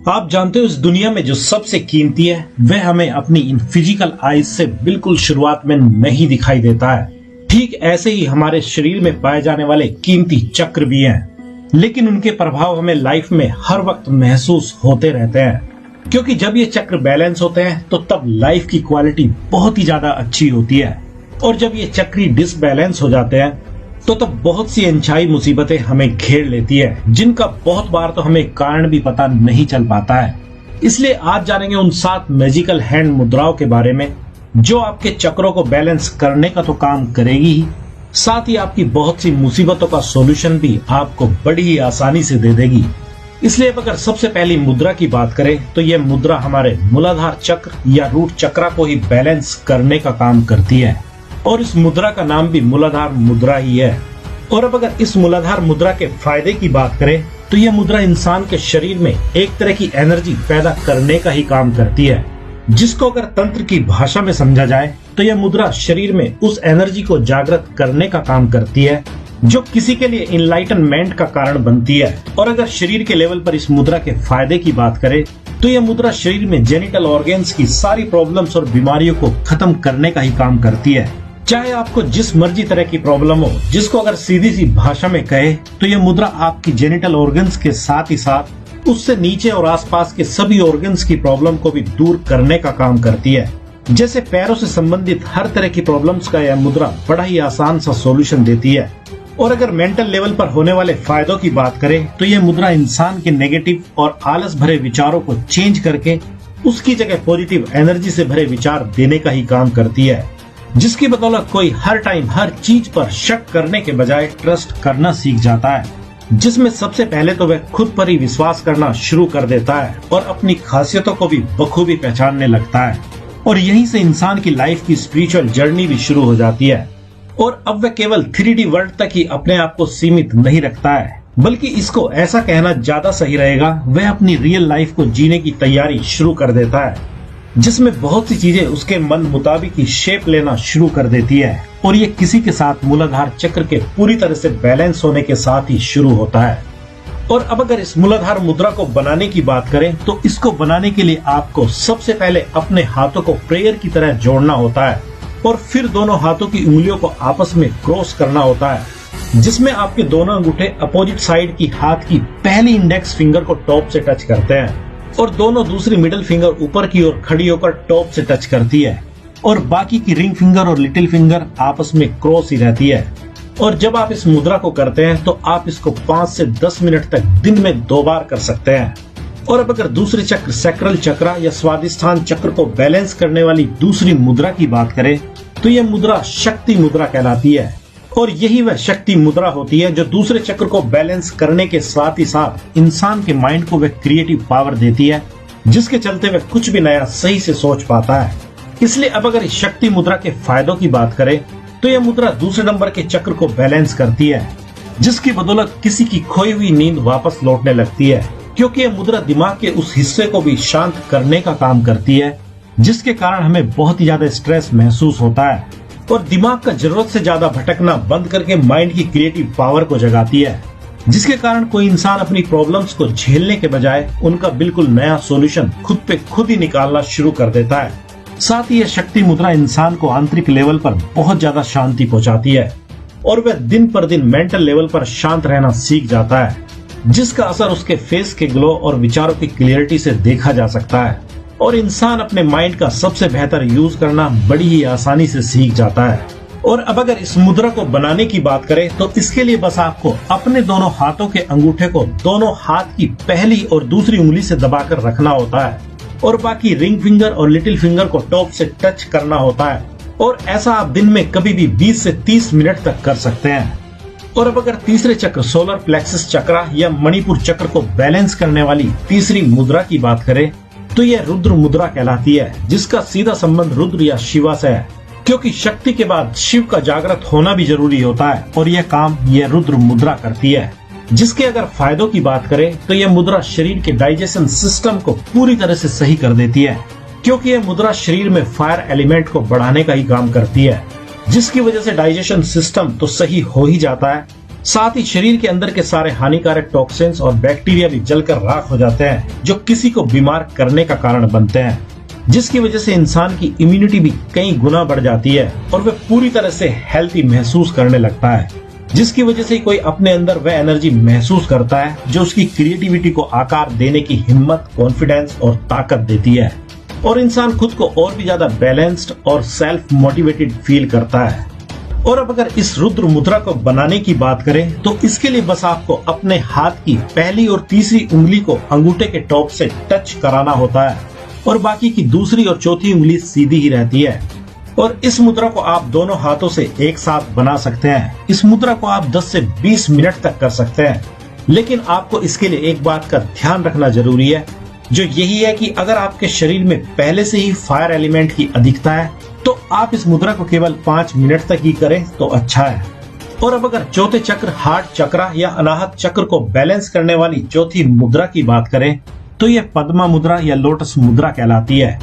आप जानते हो इस दुनिया में जो सबसे कीमती है वह हमें अपनी इन फिजिकल आईज से बिल्कुल शुरुआत में नहीं दिखाई देता है। ठीक ऐसे ही हमारे शरीर में पाए जाने वाले कीमती चक्र भी हैं, लेकिन उनके प्रभाव हमें लाइफ में हर वक्त महसूस होते रहते हैं। क्योंकि जब ये चक्र बैलेंस होते हैं तो तब लाइफ की क्वालिटी बहुत ही ज्यादा अच्छी होती है, और जब ये चक्री डिसबैलेंस हो जाते हैं तो तब बहुत सी अनचाही मुसीबतें हमें घेर लेती है, जिनका बहुत बार तो हमें कारण भी पता नहीं चल पाता है। इसलिए आज जानेंगे उन 7 मैजिकल हैंड मुद्राओं के बारे में जो आपके चक्रों को बैलेंस करने का तो काम करेगी ही, साथ ही आपकी बहुत सी मुसीबतों का सॉल्यूशन भी आपको बड़ी ही आसानी से दे देगी। इसलिए अब अगर सबसे पहली मुद्रा की बात करें तो यह मुद्रा हमारे मूलाधार चक्र या रूट चक्र को ही बैलेंस करने का काम करती है, और इस मुद्रा का नाम भी मूलाधार मुद्रा ही है। और अब अगर इस मूलाधार मुद्रा के फायदे की बात करें तो यह मुद्रा इंसान के शरीर में एक तरह की एनर्जी पैदा करने का ही काम करती है, जिसको अगर तंत्र की भाषा में समझा जाए तो यह मुद्रा शरीर में उस एनर्जी को जागृत करने का काम करती है जो किसी के लिए इनलाइटनमेंट का कारण बनती है। और अगर शरीर के लेवल पर इस मुद्रा के फायदे की बात करें तो यह मुद्रा शरीर में जेनिटल ऑर्गन्स की सारी प्रॉब्लम्स और बीमारियों को खत्म करने का ही काम करती है। चाहे आपको जिस मर्जी तरह की प्रॉब्लम हो, जिसको अगर सीधी सी भाषा में कहे तो यह मुद्रा आपकी जेनिटल ऑर्गन्स के साथ ही साथ उससे नीचे और आसपास के सभी ऑर्गन्स की प्रॉब्लम को भी दूर करने का काम करती है। जैसे पैरों से संबंधित हर तरह की प्रॉब्लम्स का यह मुद्रा बड़ा ही आसान सा सॉल्यूशन देती है। और अगर मेंटल लेवल पर होने वाले फायदों की बात करें तो यह मुद्रा इंसान के नेगेटिव और आलस भरे विचारों को चेंज करके उसकी जगह पॉजिटिव एनर्जी से भरे विचार देने का ही काम करती है, जिसकी बदौलत कोई हर टाइम हर चीज पर शक करने के बजाय ट्रस्ट करना सीख जाता है, जिसमें सबसे पहले तो वह खुद पर ही विश्वास करना शुरू कर देता है और अपनी खासियतों को भी बखूबी पहचानने लगता है। और यहीं से इंसान की लाइफ की स्पिरिचुअल जर्नी भी शुरू हो जाती है। और अब वह केवल 3D वर्ल्ड तक ही अपने आप को सीमित नहीं रखता है, बल्कि इसको ऐसा कहना ज्यादा सही रहेगा, वह अपनी रियल लाइफ को जीने की तैयारी शुरू कर देता है, जिसमें बहुत सी चीजें उसके मन मुताबिक ही शेप लेना शुरू कर देती है। और ये किसी के साथ मूलाधार चक्र के पूरी तरह से बैलेंस होने के साथ ही शुरू होता है। और अब अगर इस मूलाधार मुद्रा को बनाने की बात करें तो इसको बनाने के लिए आपको सबसे पहले अपने हाथों को प्रेयर की तरह जोड़ना होता है, और फिर दोनों हाथों की उंगलियों को आपस में क्रॉस करना होता है, जिसमें आपके दोनों अंगूठे अपोजिट साइड की हाथ की पहली इंडेक्स फिंगर को टॉप से टच करते हैं और दोनों दूसरी मिडिल फिंगर ऊपर की ओर खड़ी होकर टॉप से टच करती है, और बाकी की रिंग फिंगर और लिटिल फिंगर आपस में क्रॉस ही रहती है। और जब आप इस मुद्रा को करते हैं तो आप इसको 5 से 10 मिनट तक दिन में 2 बार कर सकते हैं। और अब अगर दूसरे चक्र सैक्रल चक्र या स्वादिष्ठान चक्र को बैलेंस करने वाली दूसरी मुद्रा की बात करें तो यह मुद्रा शक्ति मुद्रा कहलाती है, और यही वह शक्ति मुद्रा होती है जो दूसरे चक्र को बैलेंस करने के साथ ही साथ इंसान के माइंड को वह क्रिएटिव पावर देती है, जिसके चलते वह कुछ भी नया सही से सोच पाता है। इसलिए अब अगर इस शक्ति मुद्रा के फायदों की बात करें तो यह मुद्रा दूसरे नंबर के चक्र को बैलेंस करती है, जिसकी बदौलत किसी की खोई हुई नींद वापस लौटने लगती है, क्योंकि यह मुद्रा दिमाग के उस हिस्से को भी शांत करने का काम करती है, जिसके कारण हमें बहुत ही ज्यादा स्ट्रेस महसूस होता है, और दिमाग का जरूरत से ज्यादा भटकना बंद करके माइंड की क्रिएटिव पावर को जगाती है, जिसके कारण कोई इंसान अपनी प्रॉब्लम्स को झेलने के बजाय उनका बिल्कुल नया सॉल्यूशन खुद पे खुद ही निकालना शुरू कर देता है। साथ ही यह शक्ति मुद्रा इंसान को आंतरिक लेवल पर बहुत ज्यादा शांति पहुंचाती है, और वह दिन पर दिन मेंटल लेवल पर शांत रहना सीख जाता है, जिसका असर उसके फेस के ग्लो और विचारों की क्लियरिटी से देखा जा सकता है, और इंसान अपने माइंड का सबसे बेहतर यूज करना बड़ी ही आसानी से सीख जाता है। और अब अगर इस मुद्रा को बनाने की बात करें तो इसके लिए बस आपको अपने दोनों हाथों के अंगूठे को दोनों हाथ की पहली और दूसरी उंगली से दबाकर रखना होता है, और बाकी रिंग फिंगर और लिटिल फिंगर को टॉप से टच करना होता है, और ऐसा आप दिन में कभी भी 20 से 30 मिनट तक कर सकते हैं। और अब अगर तीसरे चक्र सोलर प्लेक्सस चक्र या मणिपुर चक्र को बैलेंस करने वाली तीसरी मुद्रा की बात करें तो यह रुद्र मुद्रा कहलाती है, जिसका सीधा संबंध रुद्र या शिवा से है, क्योंकि शक्ति के बाद शिव का जागृत होना भी जरूरी होता है, और यह काम यह रुद्र मुद्रा करती है। जिसके अगर फायदों की बात करें तो यह मुद्रा शरीर के डाइजेशन सिस्टम को पूरी तरह से सही कर देती है, क्योंकि यह मुद्रा शरीर में फायर एलिमेंट को बढ़ाने का ही काम करती है, जिसकी वजह से डाइजेशन सिस्टम तो सही हो ही जाता है, साथ ही शरीर के अंदर के सारे हानिकारक टॉक्सिन्स और बैक्टीरिया भी जलकर राख हो जाते हैं, जो किसी को बीमार करने का कारण बनते हैं, जिसकी वजह से इंसान की इम्यूनिटी भी कई गुना बढ़ जाती है और वह पूरी तरह से हेल्थी महसूस करने लगता है, जिसकी वजह से कोई अपने अंदर वह एनर्जी महसूस करता है जो उसकी क्रिएटिविटी को आकार देने की हिम्मत, कॉन्फिडेंस और ताकत देती है, और इंसान खुद को और भी ज्यादा बैलेंस्ड और सेल्फ मोटिवेटेड फील करता है। और अब अगर इस रुद्र मुद्रा को बनाने की बात करें तो इसके लिए बस आपको अपने हाथ की पहली और तीसरी उंगली को अंगूठे के टॉप से टच कराना होता है और बाकी की दूसरी और चौथी उंगली सीधी ही रहती है। और इस मुद्रा को आप दोनों हाथों से एक साथ बना सकते हैं। इस मुद्रा को आप 10 से 20 मिनट तक कर सकते हैं, लेकिन आपको इसके लिए एक बात का ध्यान रखना जरूरी है, जो यही है कि अगर आपके शरीर में पहले से ही फायर एलिमेंट की अधिकता है तो आप इस मुद्रा को केवल 5 मिनट तक ही करें तो अच्छा है। और अब अगर चौथे चक्र हार्ट चक्र या अनाहत चक्र को बैलेंस करने वाली चौथी मुद्रा की बात करें तो यह पद्मा मुद्रा या लोटस मुद्रा कहलाती है,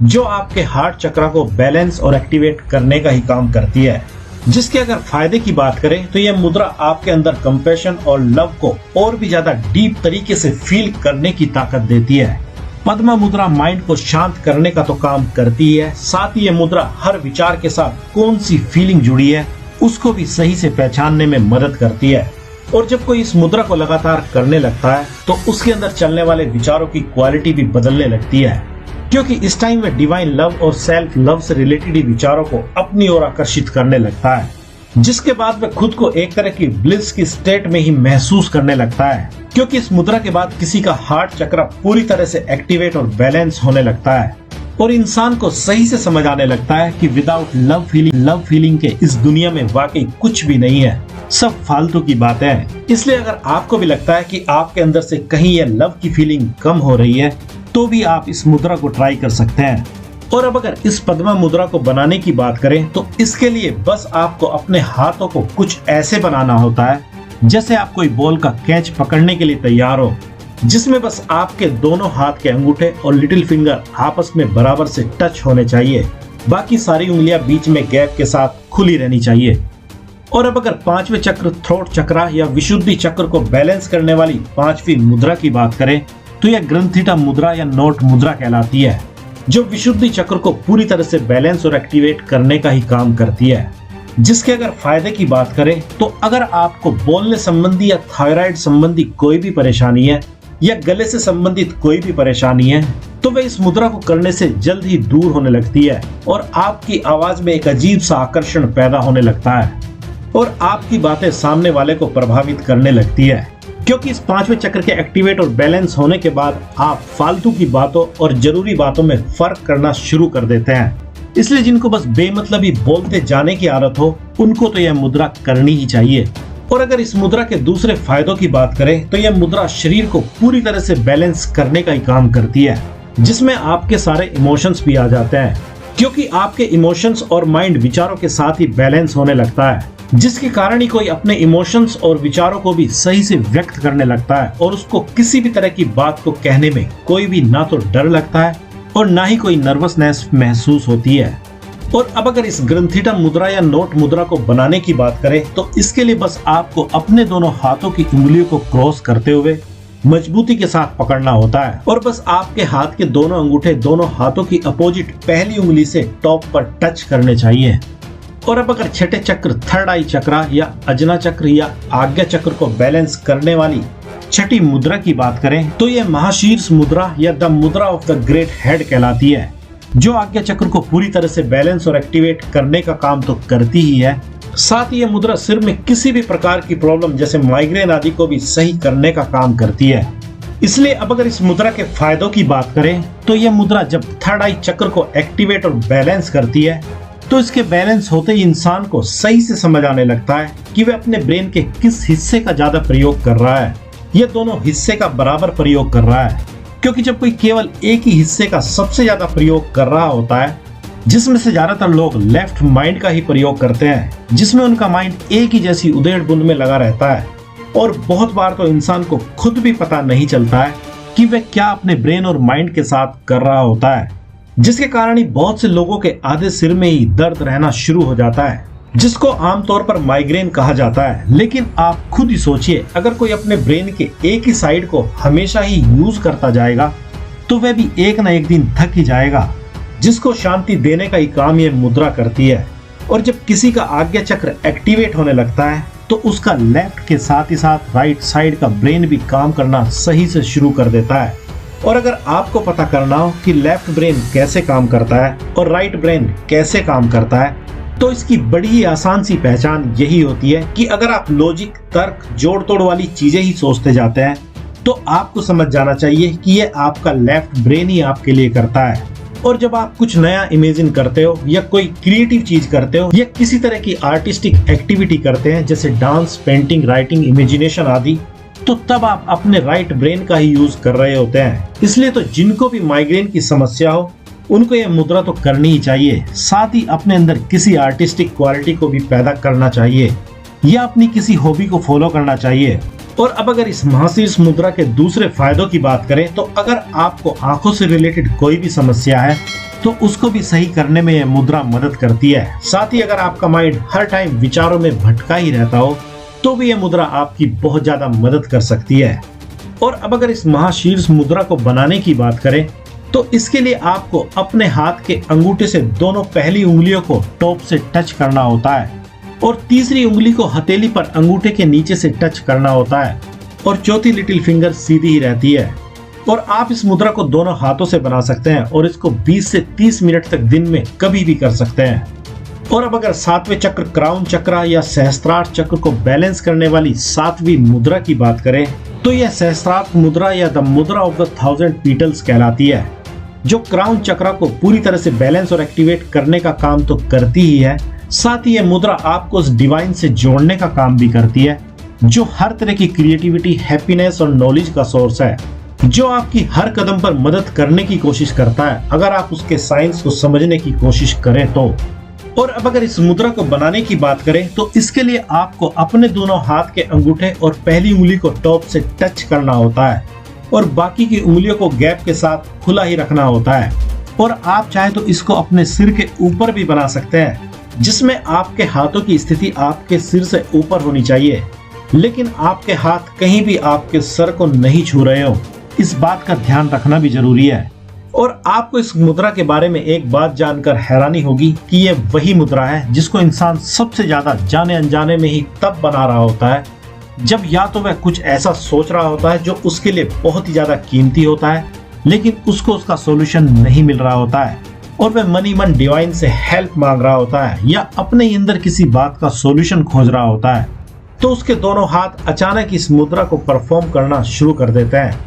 जो आपके हार्ट चक्र को बैलेंस और एक्टिवेट करने का ही काम करती है। जिसके अगर फायदे की बात करें तो यह मुद्रा आपके अंदर कंपैशन और लव को और भी ज्यादा डीप तरीके से फील करने की ताकत देती है। पद्मा मुद्रा माइंड को शांत करने का तो काम करती है, साथ ही यह मुद्रा हर विचार के साथ कौन सी फीलिंग जुड़ी है उसको भी सही से पहचानने में मदद करती है। और जब कोई इस मुद्रा को लगातार करने लगता है तो उसके अंदर चलने वाले विचारों की क्वालिटी भी बदलने लगती है, क्योंकि इस टाइम वह डिवाइन लव और सेल्फ लव से रिलेटेड विचारों को अपनी ओर आकर्षित करने लगता है, जिसके बाद वह खुद को एक तरह की ब्लिस की स्टेट में ही महसूस करने लगता है, क्योंकि इस मुद्रा के बाद किसी का हार्ट चक्र पूरी तरह से एक्टिवेट और बैलेंस होने लगता है और इंसान को सही से समझ आने लगता है कि विदाउट लव फीलिंग के इस दुनिया में वाकई कुछ भी नहीं है, सब फालतू की बातें हैं। इसलिए अगर आपको भी लगता है कि आपके अंदर से कहीं यह लव की फीलिंग कम हो रही है तो भी आप इस मुद्रा को ट्राई कर सकते हैं। और अब अगर इस पद्मा मुद्रा को बनाने की बात करें तो इसके लिए बस आपको अपने हाथों को कुछ ऐसे बनाना होता है जैसे आप कोई बॉल का कैच पकड़ने के लिए तैयार हो, जिसमें बस आपके दोनों हाथ के अंगूठे और लिटिल फिंगर आपस में बराबर से टच होने चाहिए, बाकी सारी उंगलियां बीच में गैप के साथ खुली रहनी चाहिए। और अब अगर पांचवें चक्र थ्रोट चक्र या विशुद्धि चक्र को बैलेंस करने वाली पांचवी मुद्रा की बात करें तो यह ग्रंथिटा मुद्रा या नोट मुद्रा कहलाती है, जो विशुद्धि चक्र को पूरी तरह से बैलेंस और एक्टिवेट करने का ही काम करती है। जिसके अगर फायदे की बात करें तो अगर आपको बोलने संबंधी या थायराइड संबंधी कोई भी परेशानी है या गले से संबंधित कोई भी परेशानी है तो वह इस मुद्रा को करने से जल्द ही दूर होने लगती है और आपकी आवाज में एक अजीब सा आकर्षण पैदा होने लगता है और आपकी बातें सामने वाले को प्रभावित करने लगती है, क्योंकि इस पांचवें चक्र के एक्टिवेट और बैलेंस होने के बाद आप फालतू की बातों और जरूरी बातों में फर्क करना शुरू कर देते हैं। इसलिए जिनको बस बेमतलबी बोलते जाने की आदत हो उनको तो यह मुद्रा करनी ही चाहिए। और अगर इस मुद्रा के दूसरे फायदों की बात करें तो यह मुद्रा शरीर को पूरी तरह से बैलेंस करने का ही काम करती है, जिसमें आपके सारे इमोशंस भी आ जाते हैं, क्योंकि आपके इमोशंस और माइंड विचारों के साथ ही बैलेंस होने लगता है, जिसके कारण ही कोई अपने इमोशंस और विचारों को भी सही से व्यक्त करने लगता है और उसको किसी भी तरह की बात को कहने में कोई भी ना तो डर लगता है और ना ही कोई नर्वसनेस महसूस होती है। और अब अगर इस ग्रंथिटा मुद्रा या नोट मुद्रा को बनाने की बात करें तो इसके लिए बस आपको अपने दोनों हाथों की उंगलियों को क्रॉस करते हुए मजबूती के साथ पकड़ना होता है और बस आपके हाथ के दोनों अंगूठे दोनों हाथों की अपोजिट पहली उंगली से टॉप पर टच करने चाहिए। और अब अगर छठे चक्र थर्ड आई चक्र या अजना चक्र या आज्ञा चक्र को बैलेंस करने वाली छठी मुद्रा की बात करें तो यह महाशीर्ष मुद्रा या द मुद्रा ऑफ द ग्रेट हेड कहलाती है, जो आज्ञा चक्र को पूरी तरह से बैलेंस और एक्टिवेट करने का काम तो करती ही है, साथ ही यह मुद्रा सिर में किसी भी प्रकार की प्रॉब्लम जैसे माइग्रेन आदि को भी सही करने का काम करती है। इसलिए अब अगर इस मुद्रा के फायदों की बात करें तो यह मुद्रा जब थर्ड आई चक्र को एक्टिवेट और बैलेंस करती है तो इसके बैलेंस होते ही इंसान को सही से समझ आने लगता है कि वह अपने ब्रेन के किस हिस्से का ज्यादा प्रयोग कर रहा है। यह दोनों हिस्से का बराबर प्रयोग कर रहा है, क्योंकि जब कोई केवल एक ही हिस्से का सबसे ज्यादा प्रयोग कर रहा होता है, जिसमें से ज्यादातर लोग लेफ्ट माइंड का ही प्रयोग करते हैं, जिसमें उनका माइंड एक ही जैसी उधेड़ बुन में लगा रहता है और बहुत बार तो इंसान को खुद भी पता नहीं चलता है कि वह क्या अपने ब्रेन और माइंड के साथ कर रहा होता है, जिसके कारण ही बहुत से लोगों के आधे सिर में ही दर्द रहना शुरू हो जाता है। जिसको आमतौर पर माइग्रेन कहा जाता है। लेकिन आप खुद ही सोचिए, अगर कोई अपने ब्रेन के एक ही साइड को हमेशा ही यूज करता जाएगा तो वह भी एक न एक दिन थक ही जाएगा। जिसको शांति देने का ही काम यह मुद्रा करती है। और जब किसी का आज्ञा चक्र एक्टिवेट होने लगता है तो उसका लेफ्ट के साथ ही साथ राइट साइड का ब्रेन भी काम करना सही से शुरू कर देता है। और अगर आपको पता करना हो कि लेफ्ट ब्रेन कैसे काम करता है और राइट ब्रेन कैसे काम करता है, तो इसकी बड़ी ही आसान सी पहचान यही होती है कि अगर आप लॉजिक, तर्क, जोड़ तोड़ वाली चीजें ही सोचते जाते हैं तो आपको समझ जाना चाहिए कि ये आपका लेफ्ट ब्रेन ही आपके लिए करता है। और जब आप कुछ नया इमेजिन करते हो या कोई क्रिएटिव चीज करते हो या किसी तरह की आर्टिस्टिक एक्टिविटी करते हैं जैसे डांस, पेंटिंग, राइटिंग, इमेजिनेशन आदि, तो तब आप अपने राइट ब्रेन का ही यूज कर रहे होते हैं। इसलिए तो जिनको भी माइग्रेन की समस्या हो उनको यह मुद्रा तो करनी ही चाहिए। साथ ही अपने अंदर किसी आर्टिस्टिक क्वालिटी को भी पैदा करना चाहिए या अपनी किसी हॉबी को फॉलो करना चाहिए। और अब अगर इस महाशीर्ष मुद्रा के दूसरे फायदों की बात करें तो अगर आपको आंखों से रिलेटेड कोई भी समस्या है तो उसको भी सही करने में यह मुद्रा मदद करती है। साथ ही अगर आपका माइंड हर टाइम विचारों में भटका ही रहता हो तो भी यह मुद्रा आपकी बहुत ज्यादा मदद कर सकती है। और अब अगर इस महाशीर्ष मुद्रा को बनाने की बात करें तो इसके लिए आपको अपने हाथ के अंगूठे से दोनों पहली उंगलियों को टॉप से टच करना होता है और तीसरी उंगली को हथेली पर अंगूठे के नीचे से टच करना होता है और चौथी लिटिल फिंगर सीधी ही रहती है। और आप इस मुद्रा को दोनों हाथों से बना सकते हैं और इसको 20 से 30 मिनट तक दिन में कभी भी कर सकते हैं। और अब अगर सातवें चक्र, क्राउन चक्र या सहस्त्रार्थ चक्र को बैलेंस करने वाली सातवीं मुद्रा की बात करें तो यह सहस्त्रार्थ मुद्रा या द मुद्रा ऑफ द 1000 पीटल्स कहलाती है, जो क्राउन चक्र को पूरी तरह से बैलेंस और एक्टिवेट करने का काम तो करती ही है, साथ ही यह मुद्रा आपको उस डिवाइन से जोड़ने का काम भी करती है जो हर तरह की क्रिएटिविटी, हैप्पीनेस और नॉलेज का सोर्स है, जो आपकी हर कदम पर मदद करने की कोशिश करता है अगर आप उसके साइंस को समझने की कोशिश करें तो। और अब अगर इस मुद्रा को बनाने की बात करें तो इसके लिए आपको अपने दोनों हाथ के अंगूठे और पहली उंगली को टॉप से टच करना होता है और बाकी की उंगलियों को गैप के साथ खुला ही रखना होता है। और आप चाहे तो इसको अपने सिर के ऊपर भी बना सकते हैं, जिसमें आपके हाथों की स्थिति आपके सिर से ऊपर होनी चाहिए, लेकिन आपके हाथ कहीं भी आपके सर को नहीं छू रहे हो। इस बात का ध्यान रखना भी जरूरी है। और आपको इस मुद्रा के बारे में एक बात जानकर हैरानी होगी कि यह वही मुद्रा है जिसको इंसान सबसे ज्यादा जाने अनजाने में ही तब बना रहा होता है जब या तो वह कुछ ऐसा सोच रहा होता है जो उसके लिए बहुत ही ज्यादा कीमती होता है, लेकिन उसको उसका सॉल्यूशन नहीं मिल रहा होता है और वह मन ही मन डिवाइन से हेल्प मांग रहा होता है या अपने ही अंदर किसी बात का सॉल्यूशन खोज रहा होता है। तो उसके दोनों हाथ अचानक इस मुद्रा को परफॉर्म करना शुरू कर देते हैं,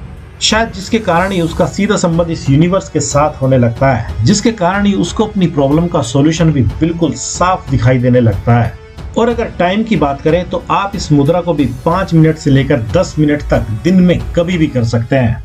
शायद जिसके कारण ही उसका सीधा संबंध इस यूनिवर्स के साथ होने लगता है, जिसके कारण ही उसको अपनी प्रॉब्लम का सॉल्यूशन भी बिल्कुल साफ दिखाई देने लगता है। और अगर टाइम की बात करें तो आप इस मुद्रा को भी 5 मिनट से लेकर 10 मिनट तक दिन में कभी भी कर सकते हैं।